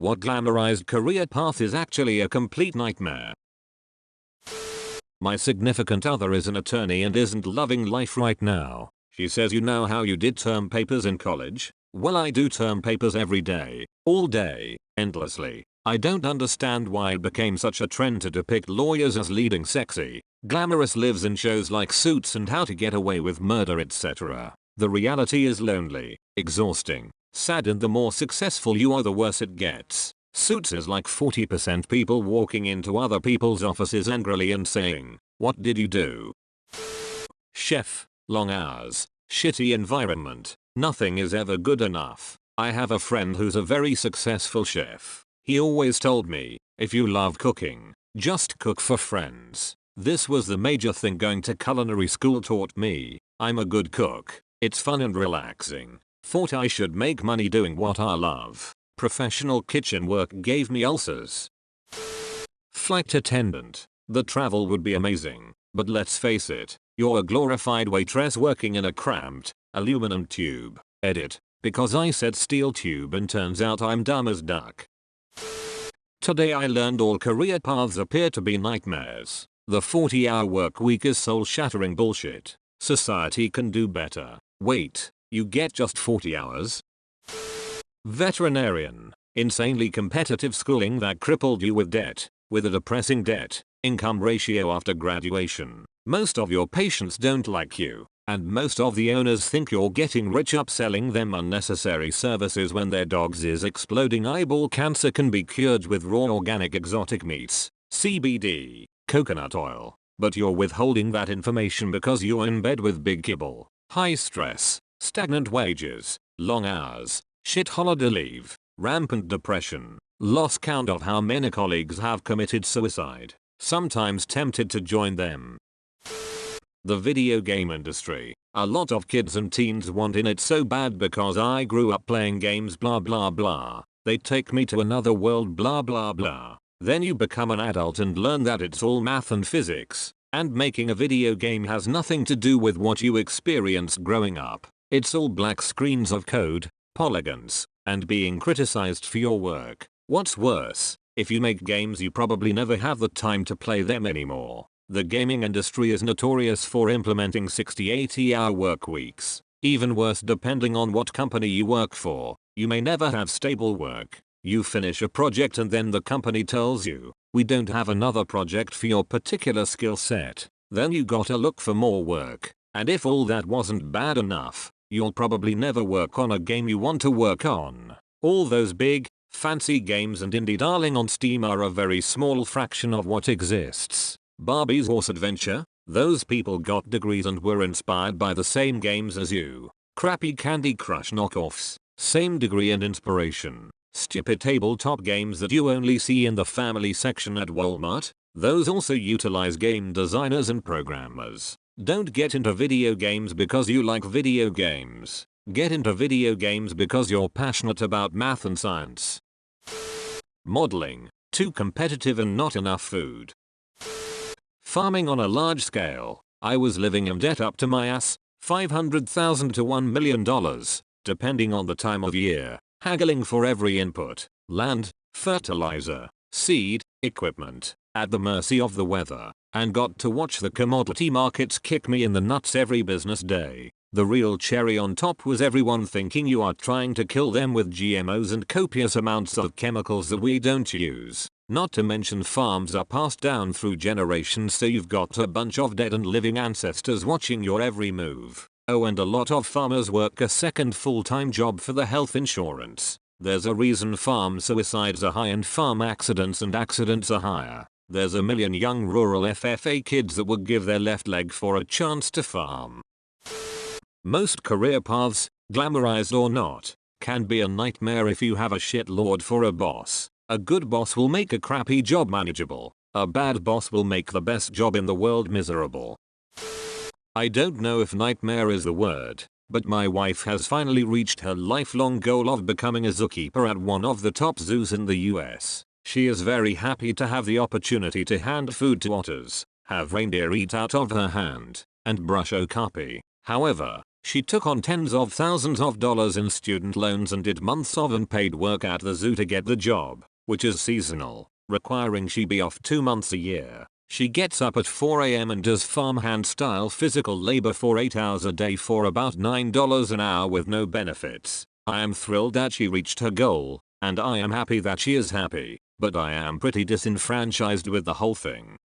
What glamorized career path is actually a complete nightmare? My significant other is an attorney and isn't loving life right now. She says, you know how you did term papers in college? Well, I do term papers every day, all day, endlessly. I don't understand why it became such a trend to depict lawyers as leading sexy, glamorous lives in shows like Suits and How to Get Away with Murder, etc. The reality is lonely, exhausting, sad, and the more successful you are, the worse it gets. Suits is like 40% people walking into other people's offices angrily and saying, "What did you do?" Chef, long hours, shitty environment, nothing is ever good enough. I have a friend who's a very successful chef. He always told me, if you love cooking, just cook for friends. This was the major thing going to culinary school taught me. I'm a good cook. It's fun and relaxing. Thought I should make money doing what I love. Professional kitchen work gave me ulcers. Flight attendant. The travel would be amazing, but let's face it, you're a glorified waitress working in a cramped, aluminum tube. Edit. Because I said steel tube and turns out I'm dumb as duck. Today I learned all career paths appear to be nightmares. The 40-hour work week is soul-shattering bullshit. Society can do better. Wait, you get just 40 hours? Veterinarian. Insanely competitive schooling that crippled you with debt, with a depressing debt-income ratio after graduation. Most of your patients don't like you, and most of the owners think you're getting rich upselling them unnecessary services when their dog's exploding eyeball cancer can be cured with raw organic exotic meats, CBD, coconut oil. But you're withholding that information because you're in bed with big kibble, high stress, stagnant wages, long hours, shit holiday leave, rampant depression, lost count of how many colleagues have committed suicide, sometimes tempted to join them. The video game industry. A lot of kids and teens want in it so bad because I grew up playing games blah blah blah. They take me to another world blah blah blah. Then you become an adult and learn that it's all math and physics, and making a video game has nothing to do with what you experienced growing up. It's all black screens of code, polygons, and being criticized for your work. What's worse, if you make games you probably never have the time to play them anymore. The gaming industry is notorious for implementing 60-80-hour work weeks. Even worse, depending on what company you work for, you may never have stable work. You finish a project and then the company tells you, "We don't have another project for your particular skill set." Then you gotta look for more work. And if all that wasn't bad enough, you'll probably never work on a game you want to work on. All those big, fancy games and indie darling on Steam are a very small fraction of what exists. Barbie's Horse Adventure? Those people got degrees and were inspired by the same games as you. Crappy Candy Crush knockoffs, same degree and inspiration. Stupid tabletop games that you only see in the family section at Walmart. Those also utilize game designers and programmers. Don't get into video games because you like video games. Get into video games because you're passionate about math and science. Modeling. Too competitive and not enough food. Farming on a large scale. I was living in debt up to my ass, $500,000 to $1 million, depending on the time of year, haggling for every input, land, fertilizer, seed, equipment, at the mercy of the weather, and got to watch the commodity markets kick me in the nuts every business day. The real cherry on top was everyone thinking you are trying to kill them with GMOs and copious amounts of chemicals that we don't use. Not to mention farms are passed down through generations, so you've got a bunch of dead and living ancestors watching your every move. Oh, and a lot of farmers work a second full-time job for the health insurance. There's a reason farm suicides are high and farm accidents and accidents are higher. There's a million young rural FFA kids that would give their left leg for a chance to farm. Most career paths, glamorized or not, can be a nightmare if you have a shitlord for a boss. A good boss will make a crappy job manageable. A bad boss will make the best job in the world miserable. I don't know if nightmare is the word, but my wife has finally reached her lifelong goal of becoming a zookeeper at one of the top zoos in the US. She is very happy to have the opportunity to hand food to otters, have reindeer eat out of her hand, and brush okapi. However, She took on tens of thousands of dollars in student loans and did months of unpaid work at the zoo to get the job, which is seasonal, requiring she be off 2 months a year. She gets up at 4 a.m. and does farmhand style physical labor for 8 hours a day for about $9 an hour with no benefits. I am thrilled that she reached her goal, and I am happy that she is happy, but I am pretty disenfranchised with the whole thing.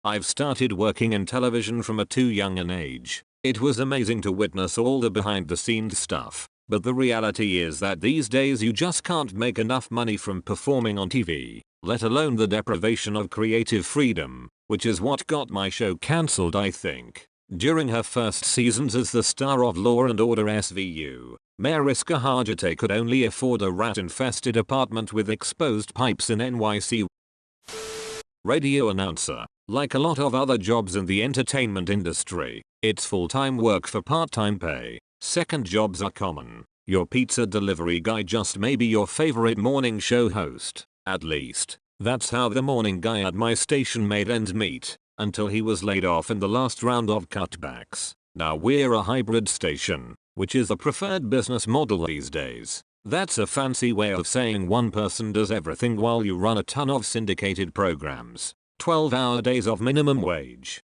I've started working in television from a too young an age. It was amazing to witness all the behind the scenes stuff, but the reality is that these days you just can't make enough money from performing on TV, let alone the deprivation of creative freedom, which is what got my show cancelled, I think. During her first seasons as the star of Law and Order SVU, Mariska Hargitay could only afford a rat-infested apartment with exposed pipes in NYC. Radio announcer. Like a lot of other jobs in the entertainment industry, it's full-time work for part-time pay. Second jobs are common. Your pizza delivery guy just may be your favorite morning show host. At least, that's how the morning guy at my station made ends meet, until he was laid off in the last round of cutbacks. Now we're a hybrid station, which is the preferred business model these days. That's a fancy way of saying one person does everything while you run a ton of syndicated programs. 12-hour days of minimum wage.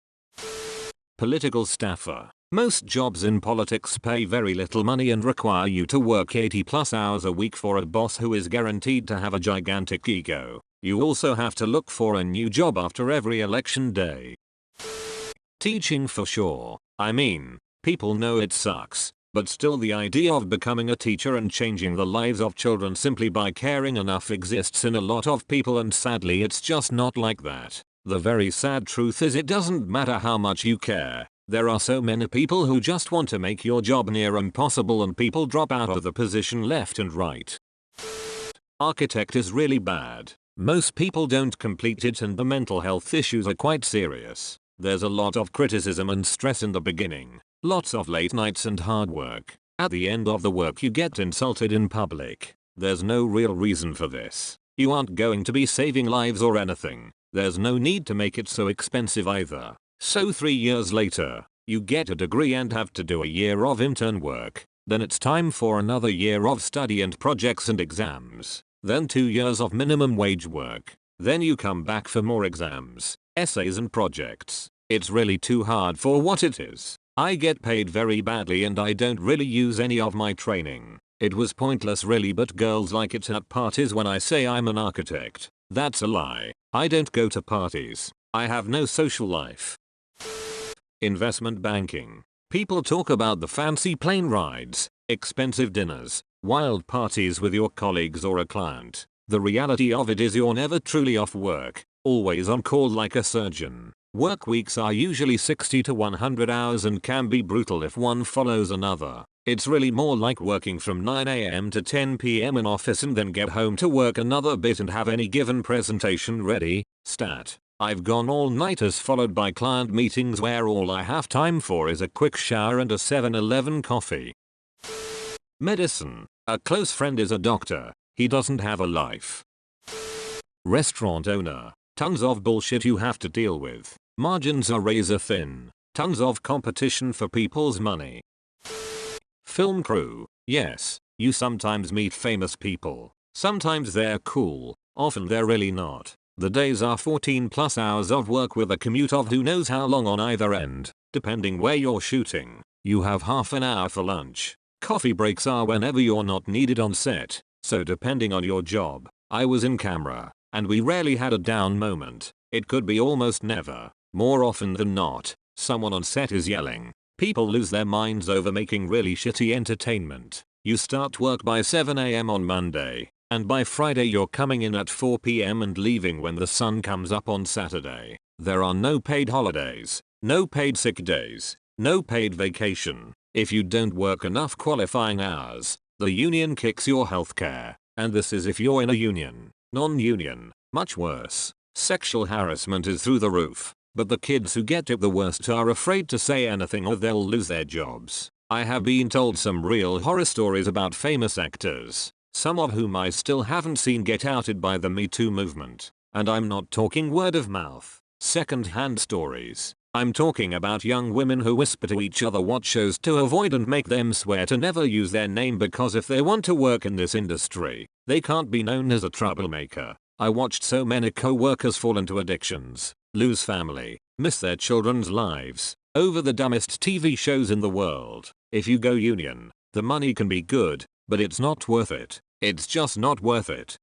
Political staffer. Most jobs in politics pay very little money and require you to work 80+ hours a week for a boss who is guaranteed to have a gigantic ego. You also have to look for a new job after every election day. Teaching for sure. I mean, people know it sucks, but still the idea of becoming a teacher and changing the lives of children simply by caring enough exists in a lot of people, and sadly it's just not like that. The very sad truth is it doesn't matter how much you care. There are so many people who just want to make your job near impossible, and people drop out of the position left and right. Architect is really bad. Most people don't complete it and the mental health issues are quite serious. There's a lot of criticism and stress in the beginning. Lots of late nights and hard work. At the end of the work you get insulted in public. There's no real reason for this. You aren't going to be saving lives or anything. There's no need to make it so expensive either. So 3 years later, you get a degree and have to do a year of intern work. Then it's time for another year of study and projects and exams. Then 2 years of minimum wage work. Then you come back for more exams, essays and projects. It's really too hard for what it is. I get paid very badly and I don't really use any of my training. It was pointless really, but girls like it at parties when I say I'm an architect. That's a lie. I don't go to parties. I have no social life. Investment banking. People talk about the fancy plane rides, expensive dinners, wild parties with your colleagues or a client. The reality of it is you're never truly off work, always on call like a surgeon. Work weeks are usually 60 to 100 hours and can be brutal if one follows another. It's really more like working from 9 a.m. to 10 p.m. in office and then get home to work another bit and have any given presentation ready. Stat. I've gone all-nighters followed by client meetings where all I have time for is a quick shower and a 7-Eleven coffee. Medicine. A close friend is a doctor. He doesn't have a life. Restaurant owner. Tons of bullshit you have to deal with. Margins are razor thin. Tons of competition for people's money. Film crew. Yes, you sometimes meet famous people. Sometimes they're cool, often they're really not. The days are 14+ hours of work with a commute of who knows how long on either end, depending where you're shooting. You have half an hour for lunch. Coffee breaks are whenever you're not needed on set, so depending on your job. I was in camera, and we rarely had a down moment. It could be almost never. More often than not, someone on set is yelling. People lose their minds over making really shitty entertainment. You start work by 7 a.m. on Monday, and by Friday you're coming in at 4 p.m. and leaving when the sun comes up on Saturday. There are no paid holidays, no paid sick days, no paid vacation. If you don't work enough qualifying hours, the union kicks your healthcare, and this is if you're in a union. Non-union, much worse. Sexual harassment is through the roof, but the kids who get it the worst are afraid to say anything or they'll lose their jobs. I have been told some real horror stories about famous actors, some of whom I still haven't seen get outed by the Me Too movement. And I'm not talking word of mouth, second-hand stories. I'm talking about young women who whisper to each other what shows to avoid and make them swear to never use their name because if they want to work in this industry, they can't be known as a troublemaker. I watched so many co-workers fall into addictions, lose family, miss their children's lives, over the dumbest TV shows in the world. If you go union, the money can be good, but it's not worth it. It's just not worth it.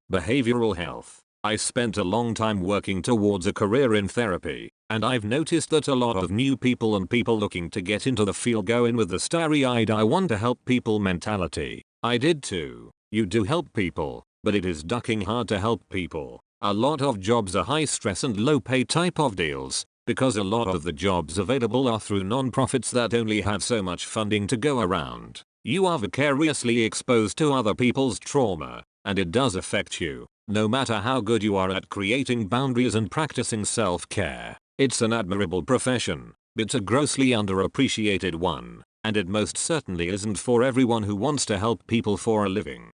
Behavioral health. I spent a long time working towards a career in therapy, and I've noticed that a lot of new people and people looking to get into the field go in with the starry-eyed I want to help people mentality. I did too. You do help people, but it is ducking hard to help people. A lot of jobs are high stress and low pay type of deals, because a lot of the jobs available are through non-profits that only have so much funding to go around. You are vicariously exposed to other people's trauma, and it does affect you. No matter how good you are at creating boundaries and practicing self-care, it's an admirable profession, but it's a grossly underappreciated one, and it most certainly isn't for everyone who wants to help people for a living.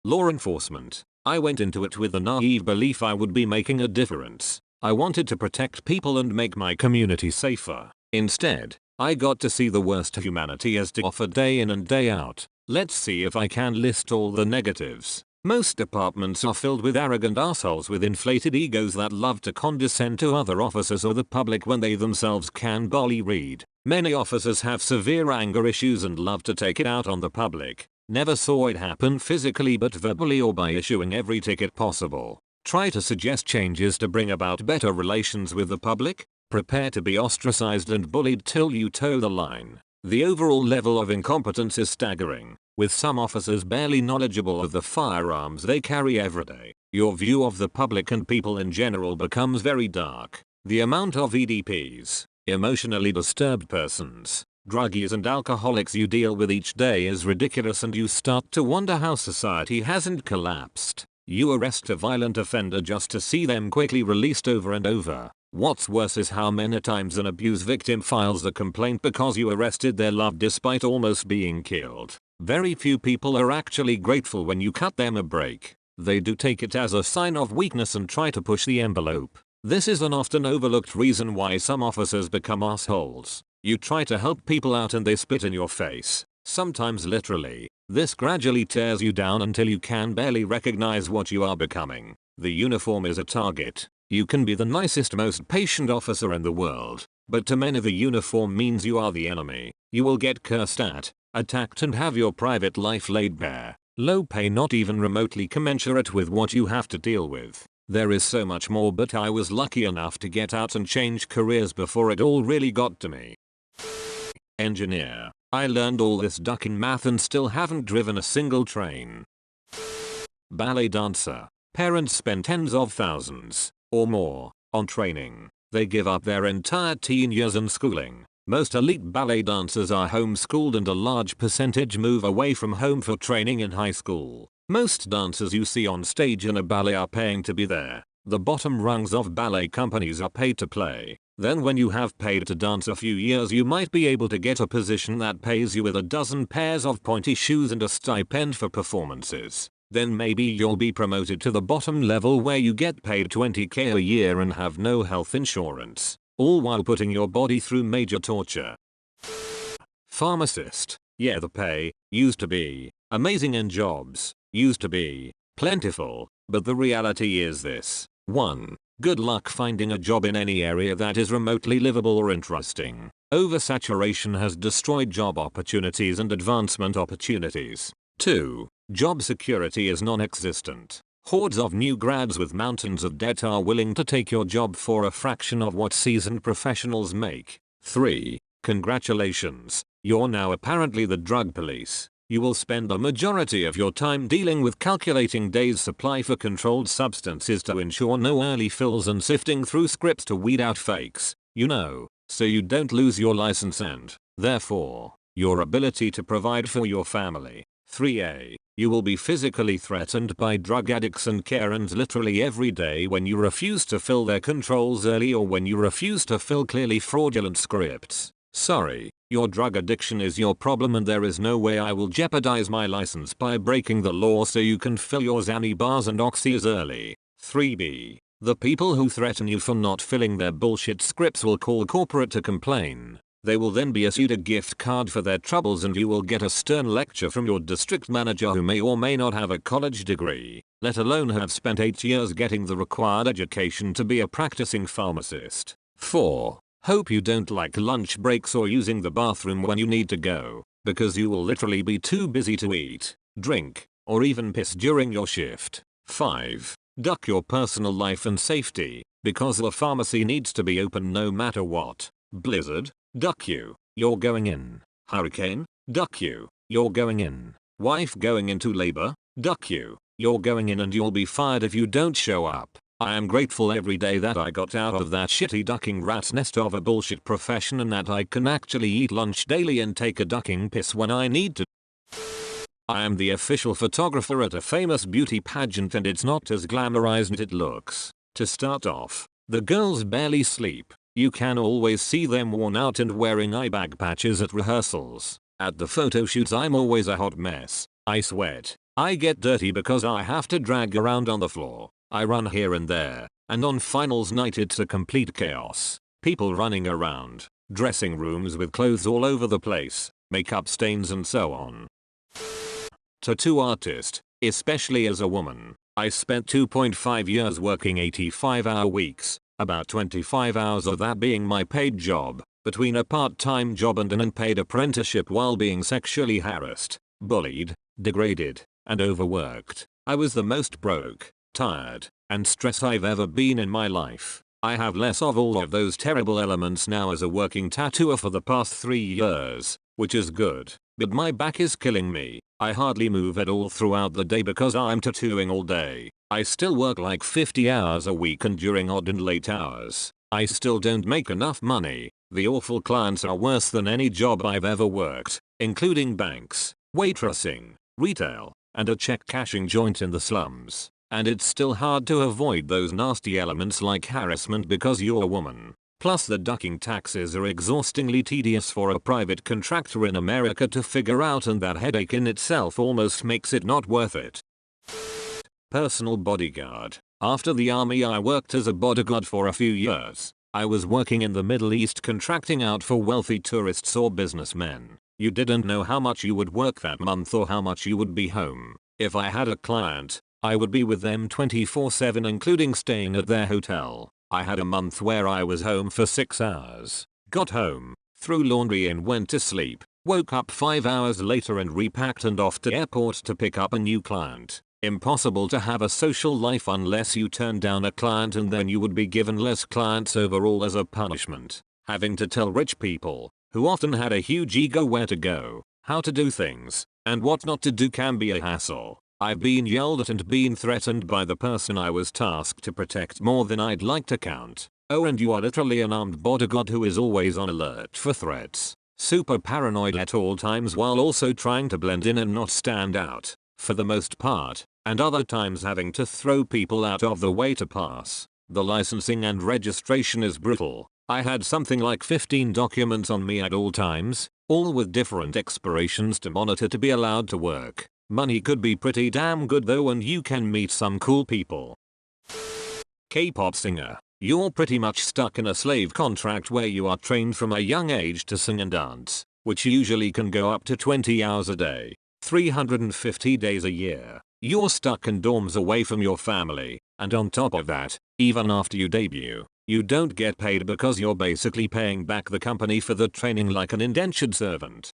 Law enforcement. I went into it with the naive belief I would be making a difference. I wanted to protect people and make my community safer. Instead, I got to see the worst humanity has to offer day in and day out. Let's see if I can list all the negatives. Most departments are filled with arrogant assholes with inflated egos that love to condescend to other officers or the public when they themselves can barely read. Many officers have severe anger issues and love to take it out on the public. Never saw it happen physically but verbally or by issuing every ticket possible. Try to suggest changes to bring about better relations with the public. Prepare to be ostracized and bullied till you toe the line. The overall level of incompetence is staggering, with some officers barely knowledgeable of the firearms they carry every day. Your view of the public and people in general becomes very dark. The amount of EDPs, emotionally disturbed persons, druggies and alcoholics you deal with each day is ridiculous and you start to wonder how society hasn't collapsed. You arrest a violent offender just to see them quickly released over and over. What's worse is how many times an abuse victim files a complaint because you arrested their love despite almost being killed. Very few people are actually grateful when you cut them a break. They do take it as a sign of weakness and try to push the envelope. This is an often overlooked reason why some officers become assholes. You try to help people out and they spit in your face. Sometimes literally. This gradually tears you down until you can barely recognize what you are becoming. The uniform is a target. You can be the nicest, most patient officer in the world, but to many the uniform means you are the enemy. You will get cursed at, attacked and have your private life laid bare. Low pay not even remotely commensurate with what you have to deal with. There is so much more, but I was lucky enough to get out and change careers before it all really got to me. Engineer. I learned all this ducking math and still haven't driven a single train. Ballet dancer. Parents spend tens of thousands, or more, on training. They give up their entire teen years and schooling. Most elite ballet dancers are homeschooled and a large percentage move away from home for training in high school. Most dancers you see on stage in a ballet are paying to be there. The bottom rungs of ballet companies are paid to play. Then when you have paid to dance a few years you might be able to get a position that pays you with a dozen pairs of pointy shoes and a stipend for performances. Then maybe you'll be promoted to the bottom level where you get paid $20,000 a year and have no health insurance, all while putting your body through major torture. Pharmacist. Yeah, the pay used to be amazing and jobs used to be plentiful, but the reality is this. 1. Good luck finding a job in any area that is remotely livable or interesting. Oversaturation has destroyed job opportunities and advancement opportunities. 2. Job security is non-existent. Hordes of new grads with mountains of debt are willing to take your job for a fraction of what seasoned professionals make. 3. Congratulations, you're now apparently the drug police. You will spend a majority of your time dealing with calculating days' supply for controlled substances to ensure no early fills and sifting through scripts to weed out fakes, so you don't lose your license and, therefore, your ability to provide for your family. 3a. You will be physically threatened by drug addicts and Karens literally every day when you refuse to fill their controls early or when you refuse to fill clearly fraudulent scripts. Sorry, your drug addiction is your problem and there is no way I will jeopardize my license by breaking the law so you can fill your Xanny bars and oxys early. 3b. The people who threaten you for not filling their bullshit scripts will call corporate to complain. They will then be issued a gift card for their troubles and you will get a stern lecture from your district manager who may or may not have a college degree, let alone have spent 8 years getting the required education to be a practicing pharmacist. 4. Hope you don't like lunch breaks or using the bathroom when you need to go, because you will literally be too busy to eat, drink, or even piss during your shift. 5. Duck your personal life and safety, because the pharmacy needs to be open no matter what. Blizzard? Duck you, you're going in. Hurricane? Duck you, you're going in. Wife going into labor? Duck you, you're going in and you'll be fired if you don't show up. I am grateful every day that I got out of that shitty ducking rat's nest of a bullshit profession and that I can actually eat lunch daily and take a ducking piss when I need to. I am the official photographer at a famous beauty pageant and it's not as glamorized as it looks. To start off, the girls barely sleep. You can always see them worn out and wearing eye bag patches at rehearsals. At the photo shoots I'm always a hot mess. I sweat. I get dirty because I have to drag around on the floor. I run here and there. And on finals night it's a complete chaos. People running around. Dressing rooms with clothes all over the place. Makeup stains and so on. Tattoo artist. Especially as a woman. I spent 2.5 years working 85-hour weeks. About 25 hours of that being my paid job, between a part-time job and an unpaid apprenticeship while being sexually harassed, bullied, degraded, and overworked. I was the most broke, tired, and stressed I've ever been in my life. I have less of all of those terrible elements now as a working tattooer for the past 3 years, which is good, but my back is killing me. I hardly move at all throughout the day because I'm tattooing all day. I still work like 50 hours a week and during odd and late hours. I still don't make enough money. The awful clients are worse than any job I've ever worked, including banks, waitressing, retail, and a check cashing joint in the slums. And it's still hard to avoid those nasty elements like harassment because you're a woman. Plus the ducking taxes are exhaustingly tedious for a private contractor in America to figure out and that headache in itself almost makes it not worth it. Personal bodyguard. After the army I worked as a bodyguard for a few years. I was working in the Middle East contracting out for wealthy tourists or businessmen. You didn't know how much you would work that month or how much you would be home. If I had a client, I would be with them 24/7 including staying at their hotel. I had a month where I was home for 6 hours, got home, threw laundry and went to sleep, woke up 5 hours later and repacked and off to airport to pick up a new client. Impossible to have a social life unless you turn down a client and then you would be given less clients overall as a punishment. Having to tell rich people, who often had a huge ego where to go, how to do things, and what not to do can be a hassle. I've been yelled at and been threatened by the person I was tasked to protect more than I'd like to count. Oh, and you are literally an armed bodyguard who is always on alert for threats. Super paranoid at all times while also trying to blend in and not stand out, for the most part, and other times having to throw people out of the way to pass. The licensing and registration is brutal. I had something like 15 documents on me at all times, all with different expirations to monitor to be allowed to work. Money could be pretty damn good though and you can meet some cool people. K-pop singer. You're pretty much stuck in a slave contract where you are trained from a young age to sing and dance, which usually can go up to 20 hours a day, 350 days a year. You're stuck in dorms away from your family, and on top of that, even after you debut, you don't get paid because you're basically paying back the company for the training like an indentured servant.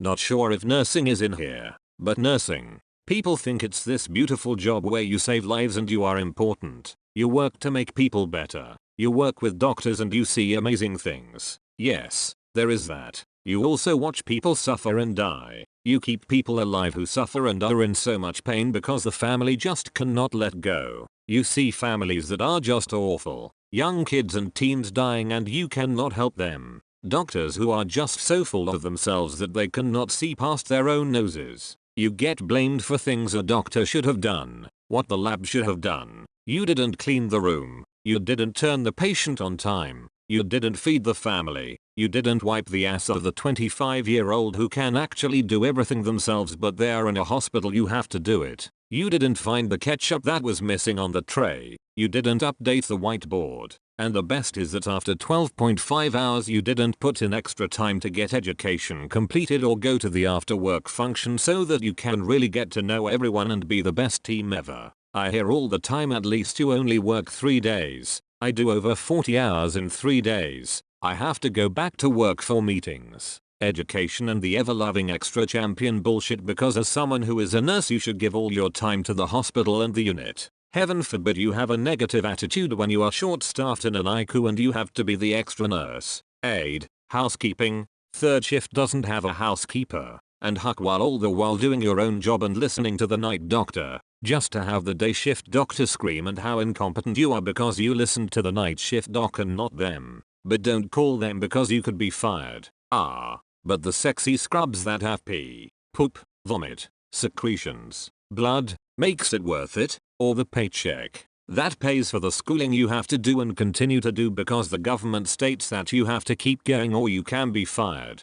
Not sure if nursing is in here, but nursing. People think it's this beautiful job where you save lives and you are important. You work to make people better. You work with doctors and you see amazing things. Yes, there is that. You also watch people suffer and die. You keep people alive who suffer and are in so much pain because the family just cannot let go. You see families that are just awful. Young kids and teens dying and you cannot help them. Doctors who are just so full of themselves that they cannot see past their own noses. You get blamed for things a doctor should have done, what the lab should have done. You didn't clean the room. You didn't turn the patient on time. You didn't feed the family. You didn't wipe the ass of the 25-year-old who can actually do everything themselves, but they're in a hospital, you have to do it. You didn't find the ketchup that was missing on the tray. You didn't update the whiteboard. And the best is that after 12.5 hours you didn't put in extra time to get education completed or go to the after work function so that you can really get to know everyone and be the best team ever. I hear all the time, at least you only work 3 days. I do over 40 hours in 3 days. I have to go back to work for meetings, education and the ever-loving extra champion bullshit, because as someone who is a nurse you should give all your time to the hospital and the unit. Heaven forbid you have a negative attitude when you are short-staffed in an ICU and you have to be the extra nurse, aide, housekeeping, third shift doesn't have a housekeeper, and huck while all the while doing your own job and listening to the night doctor, just to have the day shift doctor scream and how incompetent you are because you listened to the night shift doc and not them. But don't call them because you could be fired. But the sexy scrubs that have pee, poop, vomit, secretions, blood, makes it worth it, or the paycheck that pays for the schooling you have to do and continue to do because the government states that you have to keep going or you can be fired.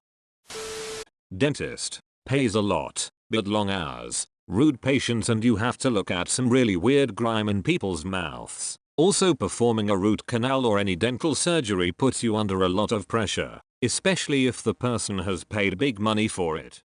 Dentist. Pays a lot, but long hours, rude patients, and you have to look at some really weird grime in people's mouths. Also, performing a root canal or any dental surgery puts you under a lot of pressure, especially if the person has paid big money for it.